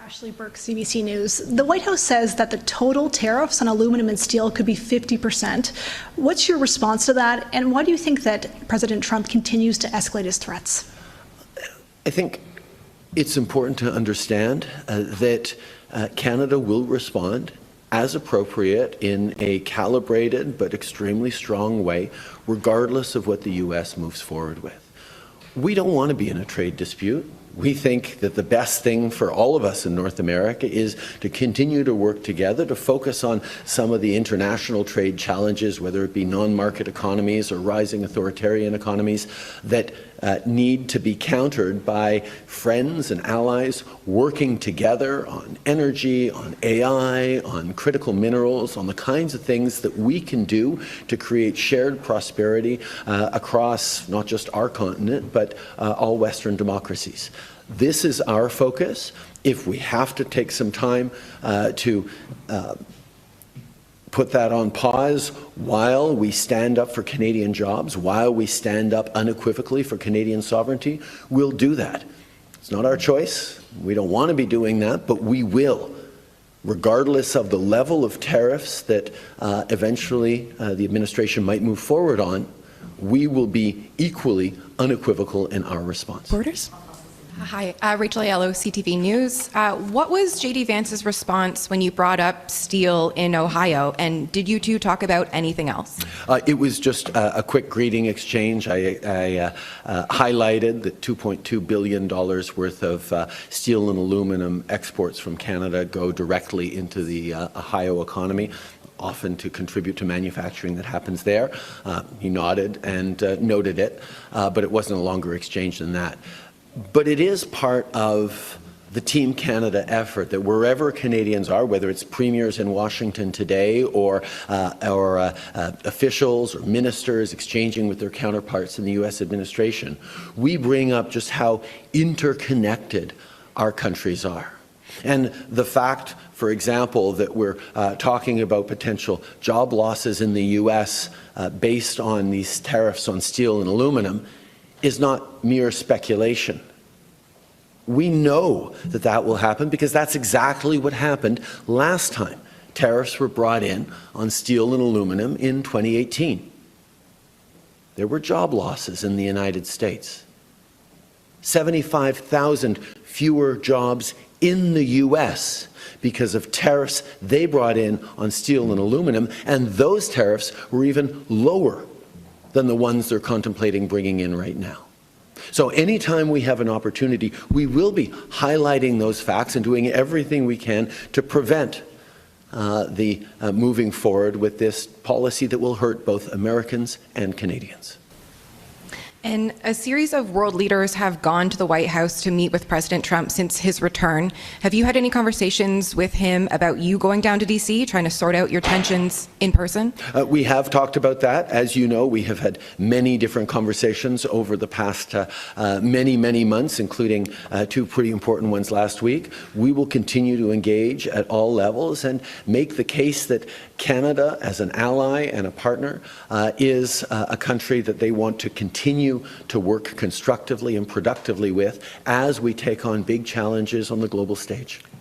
Ashley Burke, CBC News. The White House says that the total tariffs on aluminum and steel could be 50%. What's your response to that, and why do you think that President Trump continues to escalate his threats? I think it's important to understand that Canada will respond as appropriate in a calibrated but extremely strong way, regardless of what the U.S. moves forward with. We don't want to be in a trade dispute. We think that the best thing for all of us in North America is to continue to work together, to focus on some of the international trade challenges, whether it be non-market economies or rising authoritarian economies, that need to be countered by friends and allies working together on energy, on AI, on critical minerals, on the kinds of things that we can do to create shared prosperity across not just our continent, but all Western democracies. This is our focus. If we have to take some time to put that on pause while we stand up for Canadian jobs, while we stand up unequivocally for Canadian sovereignty, we'll do that. It's not our choice. We don't want to be doing that, but we will. Regardless of the level of tariffs that eventually the administration might move forward on, we will be equally unequivocal in our response. Borders? Hi, Rachel Aiello, CTV News. What was J.D. Vance's response when you brought up steel in Ohio, and did you two talk about anything else? It was just a quick greeting exchange. I highlighted that $2.2 billion worth of steel and aluminum exports from Canada go directly into the Ohio economy, often to contribute to manufacturing that happens there. He nodded and noted it, but it wasn't a longer exchange than that. But it is part of the Team Canada effort that wherever Canadians are, whether it's premiers in Washington today or officials or ministers exchanging with their counterparts in the U.S. administration, we bring up just how interconnected our countries are. And the fact, for example, that we're talking about potential job losses in the U.S. Based on these tariffs on steel and aluminum is not mere speculation. We know that that will happen because that's exactly what happened last time tariffs were brought in on steel and aluminum in 2018. There were job losses in the United States. 75,000 fewer jobs in the U.S. because of tariffs they brought in on steel and aluminum, and those tariffs were even lower than the ones they're contemplating bringing in right now. So anytime we have an opportunity, we will be highlighting those facts and doing everything we can to prevent the moving forward with this policy that will hurt both Americans and Canadians. And a series of world leaders have gone to the White House to meet with President Trump since his return. Have you had any conversations with him about you going down to D.C., trying to sort out your tensions in person? We have talked about that. As you know, we have had many different conversations over the past many months, including two pretty important ones last week. We will continue to engage at all levels and make the case that Canada, as an ally and a partner, is a country that they want to continue to work constructively and productively with as we take on big challenges on the global stage.